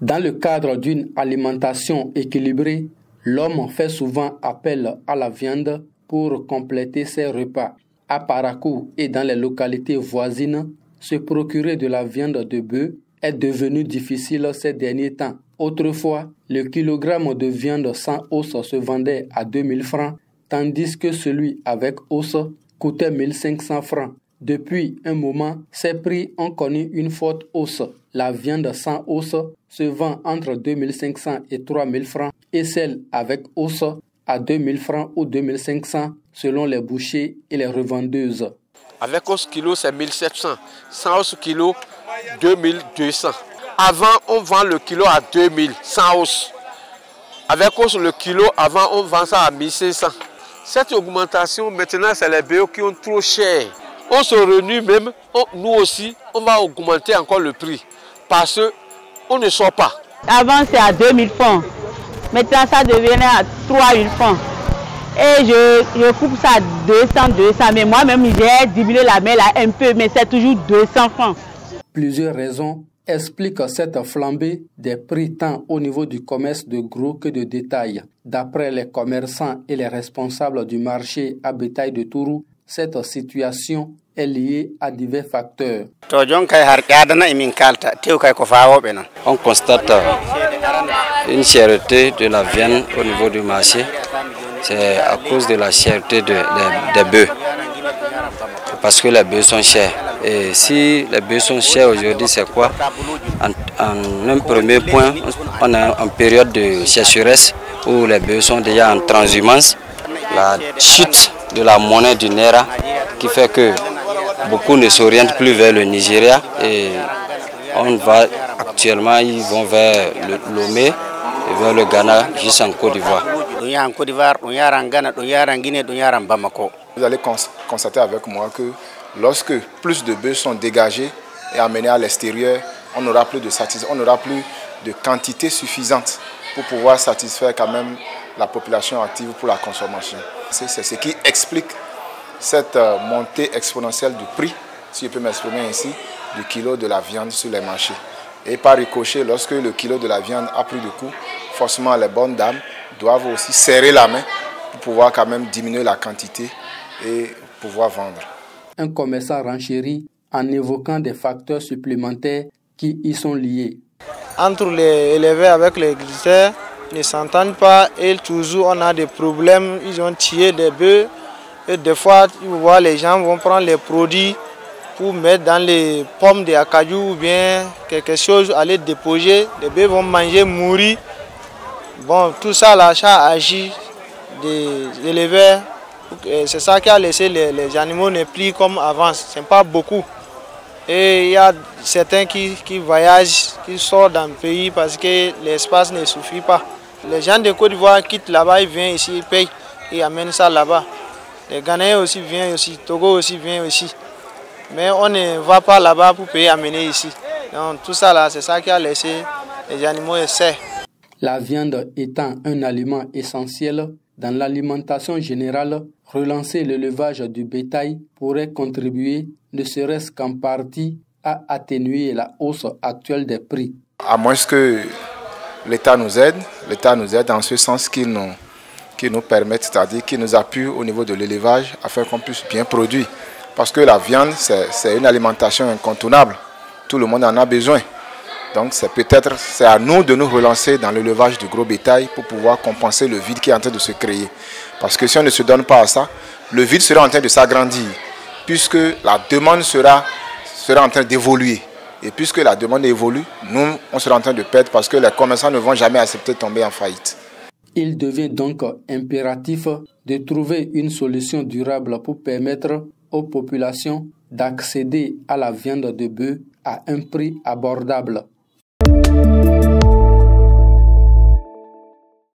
Dans le cadre d'une alimentation équilibrée, l'homme fait souvent appel à la viande pour compléter ses repas. À Parakou et dans les localités voisines, se procurer de la viande de bœuf est devenu difficile ces derniers temps. Autrefois, le kilogramme de viande sans os se vendait à 2000 francs, tandis que celui avec os coûtait 1500 francs. Depuis un moment, ces prix ont connu une forte hausse. La viande sans os se vend entre 2500 et 3000 francs et celle avec os à 2000 francs ou 2500 selon les bouchers et les revendeuses. Avec os kilo, c'est 1700. Sans os kilo, 2200. Avant, on vend le kilo à 2000, sans os. Avec os, le kilo, avant, on vend ça à 1500. Cette augmentation, maintenant, c'est les bœufs qui ont trop cher. On se renoue même, nous aussi, on va augmenter encore le prix. Parce qu'on ne sort pas. Avant, c'est à 2000 francs. Maintenant, ça devenait à 3000 francs. Et je coupe ça à 200. Mais moi-même, j'ai diminué la main là un peu, mais c'est toujours 200 francs. Plusieurs raisons expliquent cette flambée des prix tant au niveau du commerce de gros que de détail. D'après les commerçants et les responsables du marché à bétail de Tourou, cette situation est liée à divers facteurs. On constate une cherté de la viande au niveau du marché. C'est à cause de la cherté des bœufs. Parce que les bœufs sont chers. Et si les bœufs sont chers aujourd'hui, c'est quoi? En un premier point, on est en période de sécheresse où les bœufs sont déjà en transhumance. La chute de la monnaie du Naira qui fait que beaucoup ne s'orientent plus vers le Nigeria et on va actuellement, ils vont vers le Lomé et vers le Ghana jusqu'en Côte d'Ivoire. Vous allez constater avec moi que lorsque plus de bœufs sont dégagés et amenés à l'extérieur, on n'aura plus de quantité suffisante pour pouvoir satisfaire quand même la population active pour la consommation. C'est ce qui explique cette montée exponentielle du prix, si je peux m'exprimer ainsi, du kilo de la viande sur les marchés. Et par ricochet, lorsque le kilo de la viande a pris du coup, forcément les bonnes dames doivent aussi serrer la main pour pouvoir quand même diminuer la quantité et pouvoir vendre. Un commerçant renchérit en évoquant des facteurs supplémentaires qui y sont liés. Entre les éleveurs avec les glisseurs, ne s'entendent pas et toujours on a des problèmes. Ils ont tué des bœufs et des fois vous voyez, les gens vont prendre les produits pour mettre dans les pommes de acajou ou bien quelque chose, aller déposer. Les bœufs vont manger, mourir. Bon, tout ça, l'achat agit des éleveurs. C'est ça qui a laissé les animaux ne plus comme avant. Ce n'est pas beaucoup. Et il y a certains qui voyagent, qui sortent dans le pays parce que l'espace ne suffit pas. Les gens de Côte d'Ivoire quittent là-bas, ils viennent ici, ils payent, ils amènent ça là-bas. Les Ghanéens aussi viennent aussi, Togo aussi vient aussi. Mais on ne va pas là-bas pour payer, amener ici. Donc tout ça là, c'est ça qui a laissé les animaux essaient. La viande étant un aliment essentiel dans l'alimentation générale, relancer l'élevage du bétail pourrait contribuer, ne serait-ce qu'en partie, à atténuer la hausse actuelle des prix. À moins que l'État nous aide en ce sens qu'il nous permette, c'est-à-dire qu'il nous appuie au niveau de l'élevage afin qu'on puisse bien produire. Parce que la viande, c'est une alimentation incontournable. Tout le monde en a besoin. Donc c'est à nous de nous relancer dans l'élevage du gros bétail pour pouvoir compenser le vide qui est en train de se créer. Parce que si on ne se donne pas à ça, le vide sera en train de s'agrandir, puisque la demande sera en train d'évoluer. Et puisque la demande évolue, nous, on sera en train de perdre parce que les commerçants ne vont jamais accepter de tomber en faillite. Il devient donc impératif de trouver une solution durable pour permettre aux populations d'accéder à la viande de bœuf à un prix abordable.